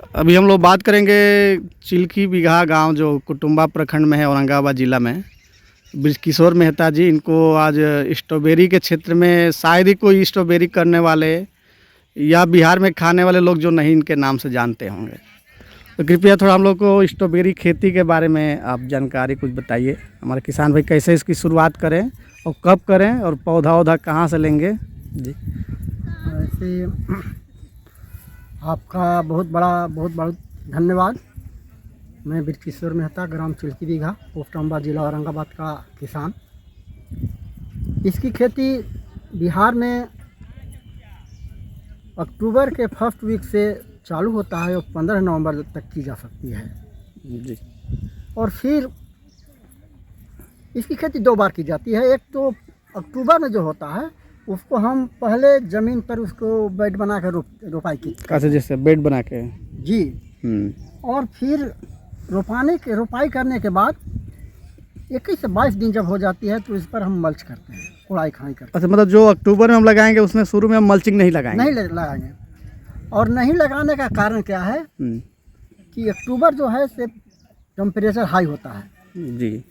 अभी हम लोग बात करेंगे चिल्की बिगहा गांव जो कुटुंबा प्रखंड में है, औरंगाबाद ज़िला में। ब्रिजकिशोर मेहता जी, इनको आज स्ट्रॉबेरी के क्षेत्र में शायद ही कोई स्ट्रॉबेरी करने वाले या बिहार में खाने वाले लोग जो नहीं इनके नाम से जानते होंगे। तो कृपया थोड़ा हम लोग को स्ट्रॉबेरी खेती के बारे में आप जानकारी कुछ बताइए। हमारे किसान भाई कैसे इसकी शुरुआत करें और कब करें और पौधा कहाँ से लेंगे जी। वैसे आपका बहुत बहुत धन्यवाद। मैं ब्रिजकिशोर मेहता, ग्राम चिल्की बिगहा, पोस्ट अम्बा, जिला औरंगाबाद का किसान। इसकी खेती बिहार में अक्टूबर के फर्स्ट वीक से चालू होता है और 15 नवंबर तक की जा सकती है जी। और फिर इसकी खेती 2 बार की जाती है। एक तो अक्टूबर में जो होता है उसको हम पहले ज़मीन पर उसको बेड बना कर रोपाई की, कैसे जैसे बेड बना के जी। और फिर रोपाई करने के बाद 21 से 22 दिन जब हो जाती है तो इस पर हम मल्च करते हैं, कोड़ाई खाई करते हैं। अच्छा, मतलब जो अक्टूबर में हम लगाएंगे उसमें शुरू में हम मल्चिंग नहीं लगाएंगे? नहीं लगाएंगे। और नहीं लगाने का कारण क्या है कि अक्टूबर जो है से टेम्परेचर हाई होता है जी,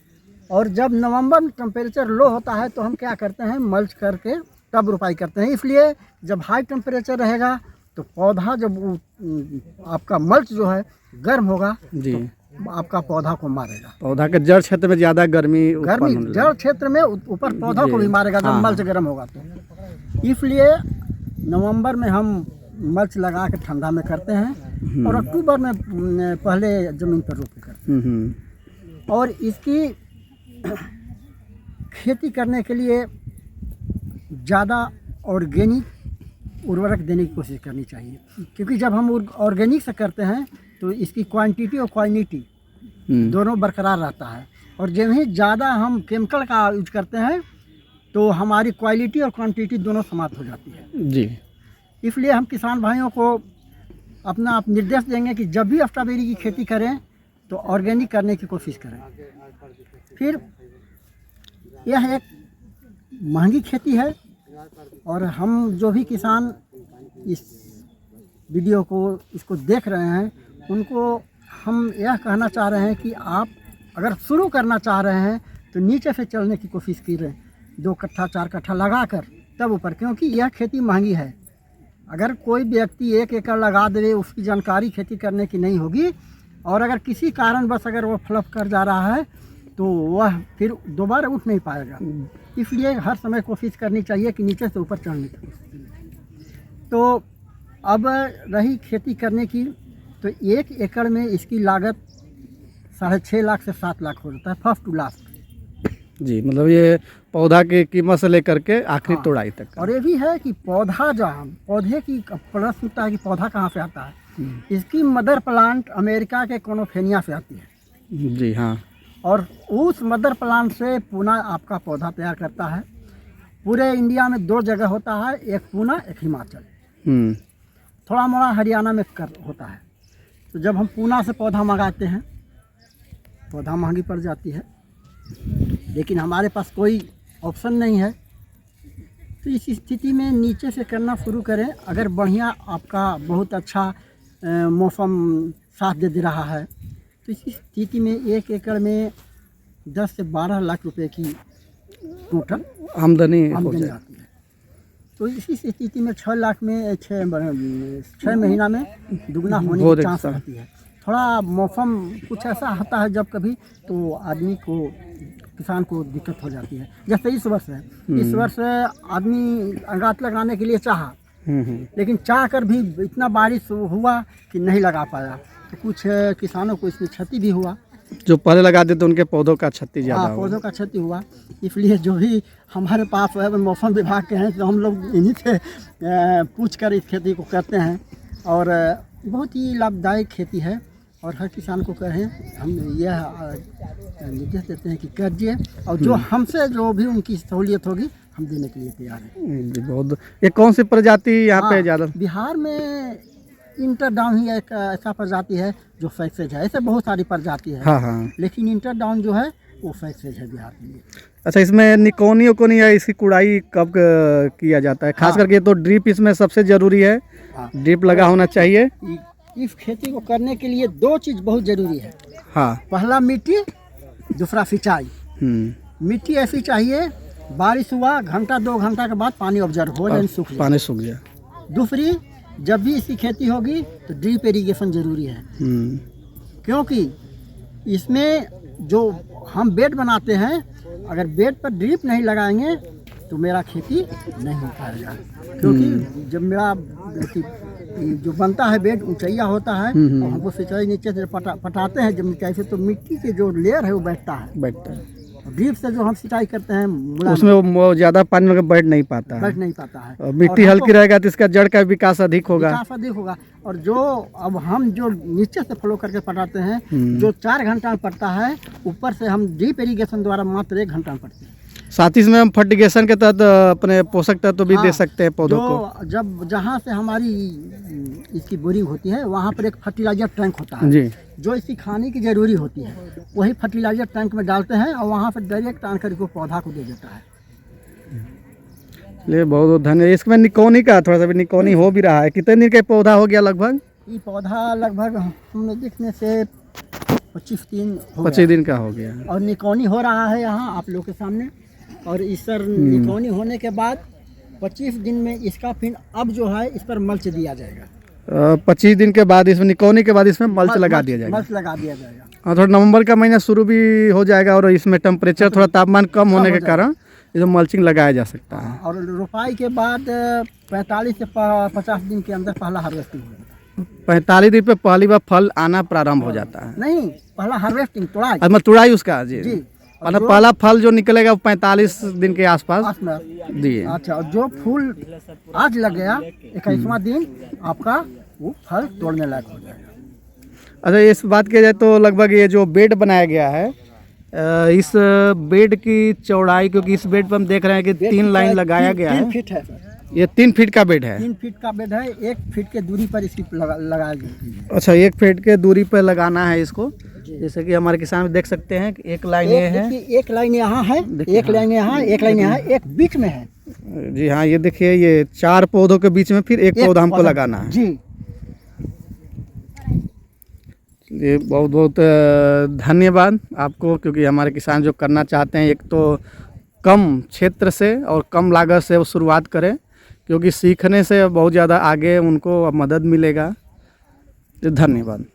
और जब नवंबर में टेम्परेचर लो होता है तो हम क्या करते हैं, मल्च करके तब रोपाई करते हैं। इसलिए जब हाई टेम्परेचर रहेगा तो पौधा जब आपका मल्च जो है गर्म होगा जी, तो आपका पौधा को मारेगा। पौधा के जड़ क्षेत्र में ज़्यादा गर्मी जड़ क्षेत्र में ऊपर पौधा को भी मारेगा जब मल्च गर्म होगा तो। इसलिए नवंबर में हम मल्च लगा के ठंडा में करते हैं और अक्टूबर में पहले ज़मीन पर रोपी करते हैं। और इसकी खेती करने के लिए ज़्यादा ऑर्गेनिक उर्वरक देने की कोशिश करनी चाहिए, क्योंकि जब हम ऑर्गेनिक से करते हैं तो इसकी क्वांटिटी और क्वालिटी दोनों बरकरार रहता है। और जब ही ज़्यादा हम केमिकल का यूज करते हैं तो हमारी क्वालिटी और क्वांटिटी दोनों समाप्त हो जाती है जी। इसलिए हम किसान भाइयों को अपना आप निर्देश देंगे कि जब भी स्ट्रॉबेरी की खेती करें तो ऑर्गेनिक करने की कोशिश करें। फिर यह एक महंगी खेती है और हम जो भी किसान इस वीडियो को इसको देख रहे हैं उनको हम यह कहना चाह रहे हैं कि आप अगर शुरू करना चाह रहे हैं तो नीचे से चलने की कोशिश कीजिए, 2 कट्ठा 4 कट्ठा लगा कर तब ऊपर, क्योंकि यह खेती महंगी है। अगर कोई व्यक्ति 1 एकड़ लगा दे, उसकी जानकारी खेती करने की नहीं होगी और अगर किसी कारणवश अगर वो फ्लप कर जा रहा है तो वह फिर दोबारा उठ नहीं पाएगा। इसलिए हर समय कोशिश करनी चाहिए कि नीचे से ऊपर चढ़ने की। तो अब रही खेती करने की, तो 1 एकड़ में इसकी लागत 6.5 लाख से 7 लाख हो जाता है, फर्स्ट टू लास्ट जी। मतलब ये पौधा की कीमत से लेकर के आखिरी तोड़ाई तक। और ये भी है कि पौधे की प्रश्न उठता है कि पौधा कहाँ से आता है। इसकी मदर प्लांट अमेरिका के कोनोफेनिया से आती है जी। हाँ। और उस मदर प्लांट से पुणे आपका पौधा तैयार करता है। पूरे इंडिया में 2 जगह होता है, एक पुणे एक हिमाचल, थोड़ा मोड़ा हरियाणा में होता है। तो जब हम पुणे से पौधा मंगाते हैं, पौधा महंगी पड़ जाती है, लेकिन हमारे पास कोई ऑप्शन नहीं है। तो इस स्थिति में नीचे से करना शुरू करें। अगर बढ़िया आपका बहुत अच्छा मौसम साथ दे रहा है तो इस स्थिति में 1 एकड़ में 10 से 12 लाख रुपए की टोटल आमदनी आती है। तो इसी स्थिति में 6 लाख में 6 महीना में दुगना होने की चांस रहती है। थोड़ा मौसम कुछ ऐसा होता है जब कभी तो आदमी को, किसान को दिक्कत हो जाती है। जैसे इस वर्ष है, इस वर्ष आदमी अंगात लगाने के लिए चाहा, लेकिन चाह कर भी इतना बारिश हुआ कि नहीं लगा पाया। तो कुछ किसानों को इसमें क्षति भी हुआ, जो पहले लगाते थे उनके पौधों का क्षति ज़्यादा हुआ। पौधों का क्षति हुआ। इसलिए जो भी हमारे पास है मौसम विभाग के हैं तो हम लोग इन्हीं से पूछ कर इस खेती को करते हैं और बहुत ही लाभदायक खेती है। और हर किसान को कहें, हम यह निर्देश देते हैं कि करिए और जो हमसे जो भी उनकी सहूलियत होगी हम देने के लिए तैयार हैं जी। बहुत। ये कौन सी प्रजाति यहाँ पे ज़्यादा? बिहार में इंटर डाउन ही एक ऐसा प्रजाति है जो सक्सेस है। ऐसे बहुत सारी प्रजाति है। हाँ। लेकिन इंटर डाउन जो है वो सक्सेस है बिहार के लिए। अच्छा, इसमें निकोनी या इसकी कुड़ाई कब किया जाता है? खास करके तो ड्रिप इसमें सबसे ज़रूरी है। ड्रिप लगा होना चाहिए। इस खेती को करने के लिए दो चीज़ बहुत ज़रूरी है। हाँ। पहला मिट्टी, दूसरा सिंचाई। मिट्टी ऐसी चाहिए, बारिश हुआ घंटा 2 घंटा के बाद पानी ऑब्जर्व हो जाए, सूख जाए, पानी सूख जाए। दूसरी, जब भी इसकी खेती होगी तो ड्रिप इरिगेशन ज़रूरी है, क्योंकि इसमें जो हम बेड बनाते हैं, अगर बेड पर ड्रिप नहीं लगाएंगे तो मेरा खेती नहीं हो पाएगा। क्योंकि जब मेरा जो बनता है बेड ऊंचाइया होता है और हमको सिंचाई नीचे से पटाते हैं, जब नीचे से तो मिट्टी के जो लेयर है वो बैठता है। ड्रिप से जो हम सिंचाई करते हैं उसमें वो ज़्यादा पानी में बैठ नहीं पाता है। और मिट्टी हल्की रहेगा तो इसका जड़ का विकास अधिक होगा। और जो अब हम जो नीचे से फ्लो करके पटाते हैं, जो 4 घंटा में पड़ता है, ऊपर से हम ड्रिप इरिगेशन द्वारा मात्र 1 घंटा में पड़ते हैं। साथ ही इसमें हम फर्टिगेशन के तहत अपने पोषक तत्व भी दे सकते हैं पौधों को। जब जहाँ से हमारी इसकी बोरिंग होती है वहाँ पर एक फर्टिलाइजर टैंक होता है जी, जो इसकी खाने की ज़रूरी होती है, वही फर्टिलाइजर टैंक में डालते हैं और वहाँ से डायरेक्ट आकर को पौधा को दे देता है। चलिए, बहुत बहुत धन्यवाद। इसमें निकोनी का थोड़ा सा भी निकोनी हो भी रहा है। कितने दिन का पौधा हो गया लगभग? ये पौधा लगभग हमने देखने से 25 दिन का हो गया और निकोनी हो रहा है यहाँ आप लोग के सामने। और इस पर निकोनी होने के बाद 25 दिन में इसका फिर अब जो है इस पर मल्च दिया जाएगा। 25 दिन के बाद इसमें निकोनी के बाद इसमें मल्च लगा दिया जाएगा। और थोड़ा नवंबर का महीना शुरू भी हो जाएगा और इसमें टेम्परेचर थोड़ा तापमान कम होने के कारण इसमें मल्चिंग लगाया जा सकता है। और रोपाई के बाद 45 से 50 दिन के अंदर पहला हार्वेस्टिंग होगा। 45 दिन पे पहली बार फल आना प्रारंभ हो जाता है। नहीं, पहला हार्वेस्टिंग, तुड़ाई। मतलब तुड़ाई उसका जी। मतलब पहला फल जो निकलेगा वो 45 दिन के आसपास जी। अच्छा, और जो फूल आज लग गया 21वां दिन आपका वो फल तोड़ने लायक हो जाएगा। अच्छा, इस बात की जाए तो लगभग ये जो बेड बनाया गया है, इस बेड की चौड़ाई, क्योंकि इस बेड पर हम देख रहे हैं कि 3 लाइन लगाया गया है। 3 फीट है सर। ये 3 फीट का बेड है। 3 फीट का बेड है, 1 फीट के दूरी पर इसकी लगाया गया। अच्छा, 1 फीट के दूरी पर लगाना है इसको। जैसे कि हमारे किसान देख सकते हैं कि एक लाइन ये है, एक लाइन यहाँ है, एक लाइन यहाँ, एक लाइन यहाँ, एक बीच में है। जी हाँ, ये देखिए, ये 4 पौधों के बीच में फिर एक पौधा हमको लगाना है जी। ये बहुत बहुत धन्यवाद आपको, क्योंकि हमारे किसान जो करना चाहते हैं, एक तो कम क्षेत्र से और कम लागत से वो शुरुआत करें, क्योंकि सीखने से बहुत ज़्यादा आगे उनको मदद मिलेगा। धन्यवाद।